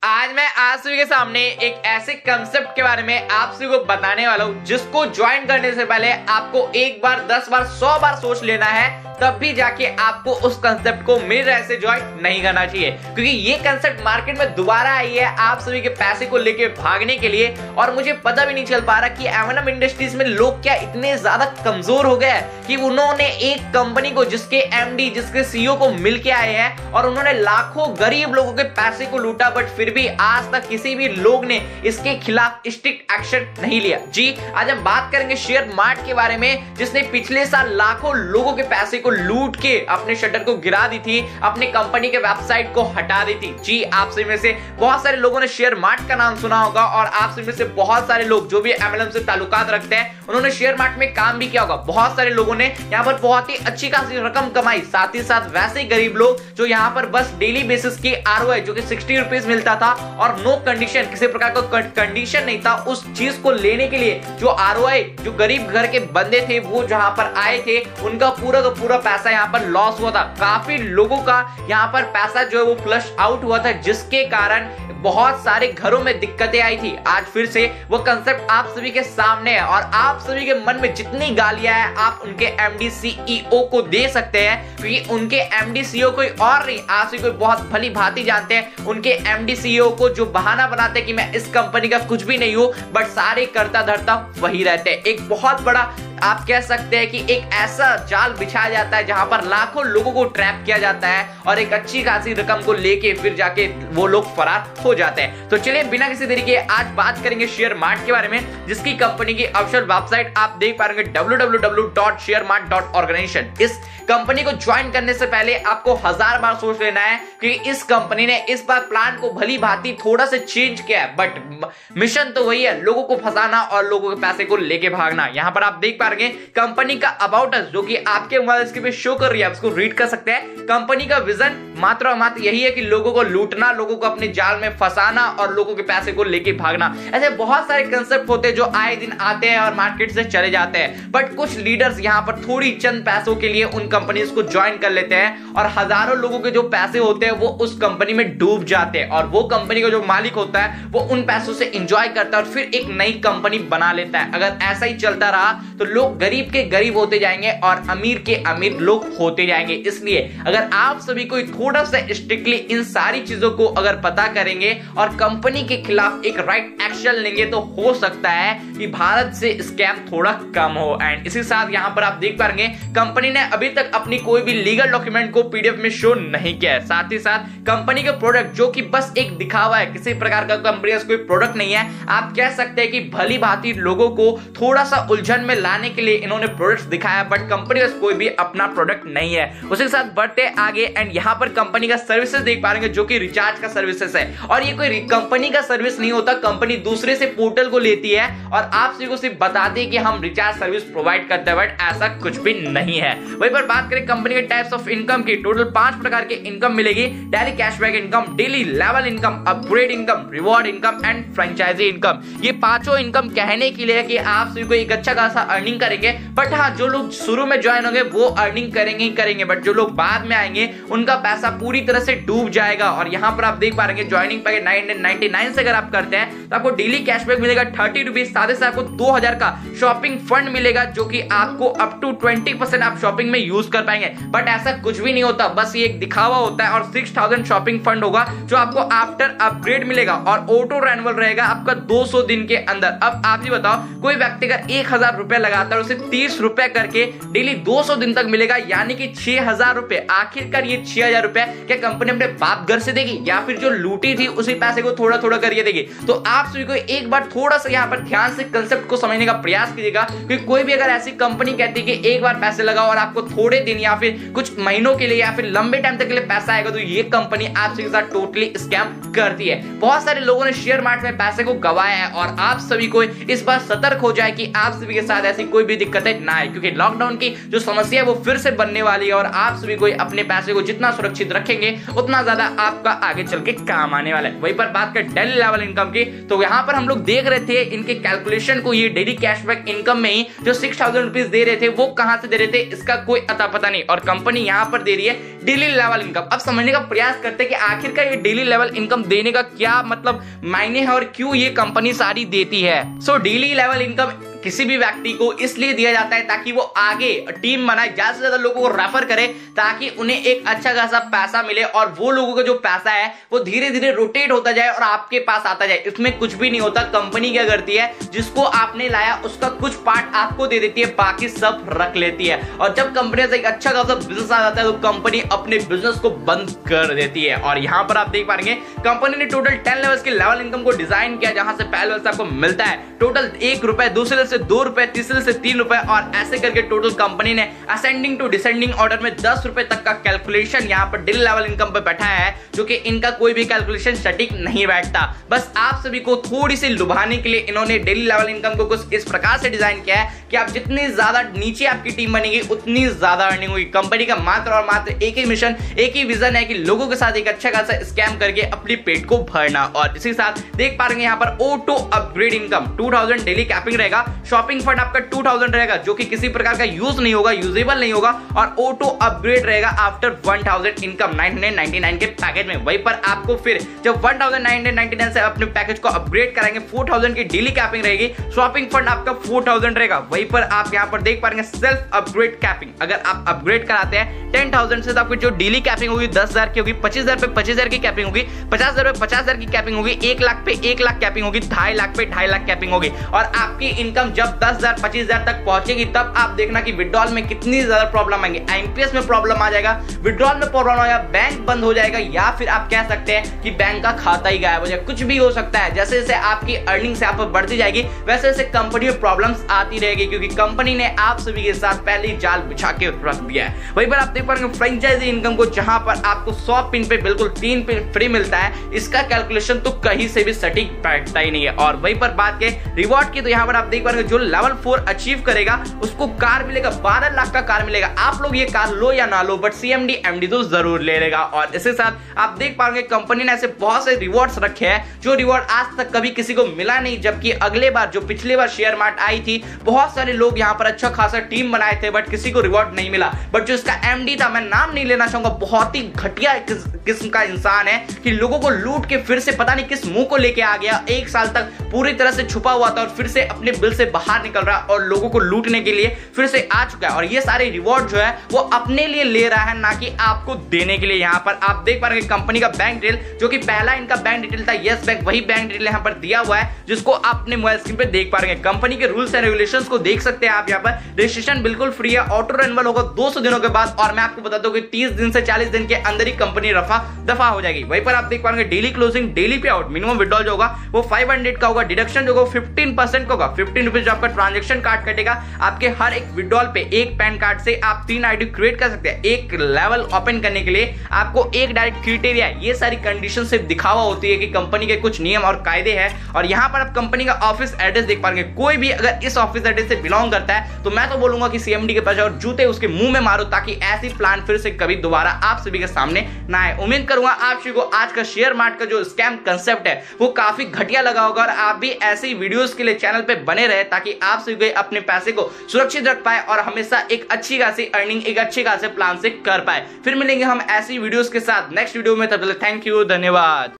आज मैं आप सभी के सामने एक ऐसे कंसेप्ट के बारे में आप सभी को बताने वाला हूँ जिसको ज्वाइन करने से पहले आपको एक बार 10 बार 100 बार सोच लेना है, तब भी जाके आपको उस कंसेप्ट को मेरे तरह से ज्वाइन नहीं करना चाहिए। क्योंकि ये कंसेप्ट मार्केट में दोबारा आई है आप सभी के पैसे को लेके भागने के लिए, और मुझे पता भी नहीं चल पा रहा कि एम इंडस्ट्रीज में लोग क्या इतने ज्यादा कमजोर हो गए कि उन्होंने एक कंपनी को जिसके एमडी जिसके सीईओ को मिलके आए हैं और उन्होंने लाखों गरीब लोगों के पैसे को लूटा, बट फिर भी आज तक किसी भी लोग ने इसके खिलाफ स्ट्रिक्ट एक्शन नहीं लिया। जी, आज हम बात करेंगे शेयर मार्ट के बारे में, जिसने पिछले साल लाखों लोगों के पैसे को लूट के अपने शटर को गिरा दी थी, अपनी कंपनी के वेबसाइट को हटा दी थी। जी, आप सभी में से बहुत सारे लोगों ने शेयर मार्ट का नाम सुना होगा, और आप सभी में से बहुत सारे लोग जो भी एमएलएम से ताल्लुकात रखते हैं उन्होंने शेयर मार्ट में काम भी किया होगा। बहुत सारे लोगों ने यहाँ पर बहुत ही अच्छी खासी रकम कमाई। साथ ही साथ वैसे ही गरीब लोग जो यहाँ पर बस डेली बेसिस की आरओआई जो कि 60 रुपीज मिलता था और नो कंडीशन, किसी प्रकार का कंडीशन नहीं था, उस चीज को लेने के लिए जो आरओआई जो गरीब घर के बंदे थे वो जहां पर आए थे, उनका पूरा का पूरा पैसा यहाँ पर लॉस हुआ था। काफी लोगों का यहाँ पर पैसा जो है वो फ्लश आउट हुआ था, जिसके कारण बहुत सारे घरों में दिक्कतें आई थी। आज फिर से वो कंसेप्ट आप सभी के सामने है, और आप सभी के मन में जितनी गालियां हैं आप उनके एमडी सीईओ को दे सकते हैं, क्योंकि उनके एमडी सीईओ कोई और नहीं, आप सभी को बहुत भली भांति जानते हैं। उनके एमडी सीईओ को जो बहाना बनाते हैं कि मैं इस कंपनी का कुछ भी नहीं हूं, बट सारे करता धरता वही रहते हैं। एक बहुत बड़ा आप कह सकते हैं कि एक ऐसा जाल बिछाया जाता है जहां पर लाखों लोगों को ट्रैप किया जाता है, और एक अच्छी खासी रकम को लेके फिर जाके वो लोग फरार हो जाते हैं। तो चलिए बिना किसी देरी के आज बात करेंगे शेयर मार्ट के बारे में, जिसकी कंपनी की ऑफिशियल वेबसाइट आप देख पाएंगे www.sharemart.organization। इस कंपनी को ज्वाइन करने से पहले आपको 1000 बार सोच लेना है, क्योंकि इस कंपनी ने इस बार प्लान को भली भांति थोड़ा सा चेंज किया है, बट मिशन तो वही है, लोगों को फंसाना और लोगों के पैसे को लेके भागना। यहां पर आप देख पा रहे हैं कंपनी का अबाउट अस, जो कि आपके मोबाइल स्क्रीन पे शो कर रही है, आप इसको रीड कर सकते हैं। कंपनी का विजन मात्र और मात्र यही है कि लोगों को लूटना, लोगों को अपने जाल में फंसाना और लोगों के पैसे को लेके भागना। ऐसे बहुत सारे कंसेप्ट होते हैं जो आए दिन आते हैं और मार्केट से चले जाते हैं, बट कुछ लीडर्स यहां पर थोड़ी चंद पैसों के लिए उन कंपनीज को ज्वाइन कर लेते हैं, और हजारों लोगों के जो पैसे होते हैं वो उस कंपनी में डूब जाते हैं, और वो कंपनी का जो मालिक होता है वो उन पैसों से एंजॉय करता है और फिर एक नई कंपनी बना लेता है। अगर ऐसा ही चलता रहा तो लोग गरीब के गरीब होते जाएंगे और अमीर के अमीर लोग होते जाएंगे। इसलिए अगर आप सभी को थोड़ा सा स्ट्रिक्टली इन सारी चीजों को अगर पता करेंगे और कंपनी के खिलाफ एक राइट एक्शन लेंगे, तो हो सकता है कि भारत से स्कैम थोड़ा कम हो। एंड इसी साथ यहां पर आप देख पाएंगे कंपनी ने अभी तक अपनी कोई भी लीगल डॉक्यूमेंट को पीडीएफ में शो नहीं किया है। साथ ही साथ कंपनी के प्रोडक्ट जो कि बस एक दिखावा है, किसी प्रकार का कंपनी का कोई प्रोडक्ट नहीं है। आप कह सकते हैं कि भली भांति लोगों को थोड़ा सा उलझन में लाने के लिए इन्होंने प्रोडक्ट्स दिखाया, बट कंपनी का कोई भी अपना प्रोडक्ट नहीं है। उसके साथ बढ़ते आगे, एंड यहाँ पर कंपनी का सर्विसेज देख पा रहे हैं जो कि रिचार्ज का सर्विसेज है, और ये कोई कंपनी का सर्विस नहीं होता, कंपनी दूसरे से पोर्टल को लेती है और आप सभी को सिर्फ बताती है कि हम रिचार्ज सर्विस प्रोवाइड करते हैं, बट ऐसा कुछ भी नहीं है। वहीं पर बात करें कंपनी के टाइप्स ऑफ इनकम की, टोटल 5 प्रकार के इनकम मिलेगी। Daily cashback income, daily level income, upgrade income, reward income and franchise income. ये पांचों इनकम कहने के लिए कि आप सभी को एक अच्छा खासा अर्निंग करेंगे, बट हाँ, जो लोग शुरू में ज्वाइन होंगे वो अर्निंग करेंगे ही करेंगे, बट जो लोग बाद में आएंगे उनका पैसा पूरी तरह से डूब जाएगा। और यहाँ पर आप देख पा रहे हैं ज्वाइनिंग पैकेज 999 से अगर आप करते हैं तो आपको डेली कैशबैक मिलेगा 30 रुपीज, साथ ही साथ आपको 2000 का शॉपिंग फंड मिलेगा, जो कि आपको अप टू 20% आप शॉपिंग में यूज कर पाएंगे। बट ऐसा कुछ भी नहीं होता, बस ये एक दिखावा होता है। और 6000 शॉपिंग फंड होगा जो आपको आफ्टर अपग्रेड मिलेगा, और ऑटो रेन्युअल रहेगा आपका 200 दिन के अंदर। अब आप ही बताओ, कोई व्यक्ति अगर 1000 रुपए लगाता है, उसे 30 रुपए करके डेली 200 दिन तक मिलेगा, यानी कि 6000 रुपए। आखिरकार ये 6000 रुपए क्या कंपनी अपने बाप घर से देगी, या फिर जो लूटी थी उसी पैसे को थोड़ा थोड़ा करके देगी? तो आप सभी को एक बार थोड़ा सा यहाँ पर ध्यान से कंसेप्ट को समझने का प्रयास कीजिएगा, क्योंकि कोई भी अगर ऐसी कंपनी कहती है कि एक बार पैसे लगाओ और आपको थोड़े दिन या फिर कुछ महीनों के लिए या फिर लंबे टाइम तक के लिए पैसा आएगा, तो ये कंपनी आप सभी के साथ टोटली स्कैम करती है। बहुत सारे लोगों ने शेयर मार्केट में पैसे को गवाया है, और आप सभी को इस बार सतर्क हो जाए कि आप सभी के साथ ऐसी कोई भी दिक्कतें ना आए, क्योंकि लॉकडाउन की जो समस्या है वो फिर से बनने वाली है और आप सभी कोई अपने पैसे को जितना सुरक्षित रखेंगे उतना ज्यादा आपका आगे चल के काम आने वाला है। वहीं पर बात कर डेली लेवल इनकम की, तो यहाँ पर हम लोग देख रहे थे इनके कैलकुलेशन को, ये डेली कैशबैक इनकम में ही जो 6000 रुपीज दे रहे थे वो कहां से दे रहे थे इसका कोई अता पता नहीं, और कंपनी यहाँ पर दे रही है डेली लेवल इनकम। अब समझने का प्रयास करते हैं कि आखिरकार ये डेली लेवल इनकम देने का क्या मतलब मायने है और क्यों ये कंपनी सारी देती है। सो डेली लेवल इनकम किसी भी व्यक्ति को इसलिए दिया जाता है ताकि वो आगे टीम बनाए, ज्यादा से ज्यादा लोगों को रेफर करे ताकि उन्हें एक अच्छा खासा पैसा मिले और वो लोगों का जो पैसा है वो धीरे धीरे रोटेट होता जाए और आपके पास आता जाए। इसमें कुछ भी नहीं होता, कंपनी क्या करती है जिसको आपने लाया उसका कुछ पार्ट आपको दे देती है, बाकी सब रख लेती है। और जब कंपनी से एक अच्छा खासा बिजनेस आ जाता है तो कंपनी अपने बिजनेस को बंद कर देती है। और यहाँ पर आप देख पाएंगे कंपनी ने टोटल 10 लेवल्स के लेवल इनकम को डिजाइन किया, जहां से पहले लेवल से आपको मिलता है टोटल 1 रुपए, दूसरे से 2 रुपए, तीसरे से 3 रुपए और ऐसे करके टोटल कंपनी ने असेंडिंग टू डिसेंडिंग ऑर्डर में 10 रुपए तक का कैलकुलेशन यहाँ पर डेली लेवल इनकम पे बैठाया है, जो कि इनका कोई भी कैलकुलेशन सटीक नहीं बैठता। बस आप सभी को थोड़ी सी लुभाने के लिए इन्होंने डेली लेवल इनकम को कुछ इस प्रकार से डिजाइन किया है कि आप जितनी ज्यादा नीचे आपकी टीम बनेगी उतनी ज्यादा अर्निंग होगी। कंपनी का मात्र और मात्र एक ही मिशन, एक ही विजन है कि लोगों के साथ एक अच्छा खासा स्कैम करके अपनी पेट को भरना। और इसी साथ देख पा रहे हैं यहाँ पर O2 upgrade income 2000 daily capping रहेगा, शॉपिंग फंड आपका 2000 रहेगा जो कि किसी प्रकार का यूज नहीं होगा, यूजेबल नहीं होगा, और O2 अपग्रेड रहेगा आफ्टर 1000 इनकम 999 के पैकेज में। वहीं पर आपको फिर जब 1999 से अपने पैकेज को अपग्रेड कराएंगे 4000 की डेली कैपिंग रहेगी, शॉपिंग फंड आपका 4000 रहेगा। वहीं पर आप यहां पर देख पाएंगे सेल्फ अपग्रेड कैपिंग, अगर आप अपग्रेड कराते हैं 10,000 से तो आपकी जो डेली कैपिंग होगी 10,000 की होगी, 25,000 पे 25,000 की कैपिंग होगी, 50,000 पे 50,000 की कैपिंग होगी, 1 लाख पे 1 लाख कैपिंग होगी, 2.5 लाख पे 2.5 लाख कैपिंग होगी। और आपकी इनकम जब 10,000 25,000 तक पहुंचेगी तब आप देखना कि विड्रॉल में कितनी ज्यादा प्रॉब्लम आएंगे। आईएमपीएस में प्रॉब्लम आ जाएगा, विड्रॉल में प्रॉब्लम आएगा, बैंक बंद हो जाएगा, या फिर आप कह सकते हैं कि बैंक का खाता ही गायब हो जाए, कुछ भी हो सकता है। जैसे जैसे आपकी अर्निंग से आप बढ़ती जाएगी वैसे वैसे कंपनी में प्रॉब्लम्स आती रहेगी, क्योंकि कंपनी ने आप सभी के साथ पहले ही जाल बिछा के रख दिया है। वहीं पर आप देख पाएंगे फ्रेंचाइजी इनकम को, जहां पर आपको 100 पिन पे बिल्कुल 3 पिन फ्री मिलता है, इसका कैलकुलेशन तो कहीं से भी सटीक बैठता ही नहीं है। और वहीं पर बात करें रिवॉर्ड की, तो यहाँ पर आप देख पाएंगे जो लेवल 4 अचीव करेगा उसको कार मिलेगा, 12 लाख का कार मिलेगा। आप लोग ये कार लो या ना लो बट CMD MD तो जरूर ले लेगा। और इसके साथ आप देख पाएंगे कंपनी ने ऐसे बहुत से रिवॉर्ड्स रखे हैं जो रिवॉर्ड आज तक कभी किसी को मिला नहीं, जबकि अगले बार जो पिछले बार शेयर मार्ट आई थी बहुत सारे लोग यहाँ पर अच्छा खासा टीम बनाए थे बट किसी को रिवॉर्ड नहीं मिला। बट जो इसका MD था, मैं नाम नहीं लेना चाहूंगा, बहुत ही घटिया किस्म का इंसान है कि लोगों को लूट के फिर से पता नहीं किस मुंह को लेके आ गया, 1 साल तक पूरी तरह से छुपा हुआ था और फिर से अपने बिल से बाहर निकल रहा और लोगों को लूटने के लिए फिर से आ चुका है। और ये सारे रिवॉर्ड जो है वो अपने लिए ले रहा है, ना कि आपको देने के लिए। यहाँ पर आप देख पा रहे हैं कंपनी का बैंक डिटेल, जो कि पहला इनका बैंक डिटेल था येस बैंक, वही बैंक डिटेल यहाँ पर दिया हुआ है जिसको आप अपने मोबाइल स्क्रीन पे देख पा रहे हैं। कंपनी के रूल्स एंड रेगुलेशंस को देख सकते हैं आप यहाँ पर। रजिस्ट्रेशन बिल्कुल फ्री है, ऑटो रिन्यूअल होगा 200 दिनों के बाद, और मैं आपको बता दूं कि 30 दिन से 40 दिन के अंदर ही कंपनी रफा दफा हो जाएगी। वहीं पर आप देख पाएंगे डेली क्लोजिंग, डेली पे आउट, मिनिमम विड्रॉल जो होगा वो 500 का होगा, डिडक्शन जो होगा 15% का होगा, 15 रुपीज जो आपका ट्रांजेक्शन कार्ड कटेगा आपके हर एक विड्रॉल पे। एक पैन कार्ड से आप 3 आईडी क्रिएट कर सकते हैं। एक लेवल ओपन करने के लिए आपको एक डायरेक्ट क्राइटेरिया, ये सारी कंडीशन से दिखावा होती है कि कंपनी के कुछ नियम और कायदे हैं। और यहाँ पर आप कंपनी का ऑफिस एड्रेस देख पाएंगे। कोई भी अगर इस ऑफिस एड्रेस से बिलोंग करता है तो मैं तो बोलूंगा कि CMD के पास और जूते उसके मुंह में मारो, ताकि ऐसी प्लान फिर से कभी दोबारा आप सभी के सामने ना आए। उम्मीद करूंगा आप सभी को आज का शेयर मार्केट का जो स्कैम कंसेप्ट है वो काफी घटिया लगा होगा, और आप भी ऐसे ही वीडियोस के लिए चैनल पे बने रहे ताकि आप सभी अपने पैसे को सुरक्षित रख पाए और हमेशा एक अच्छी खासी अर्निंग एक अच्छे खासे प्लान से कर पाए। फिर मिलेंगे हम ऐसी वीडियोस के साथ नेक्स्ट वीडियो में, तब तक थैंक यू, धन्यवाद।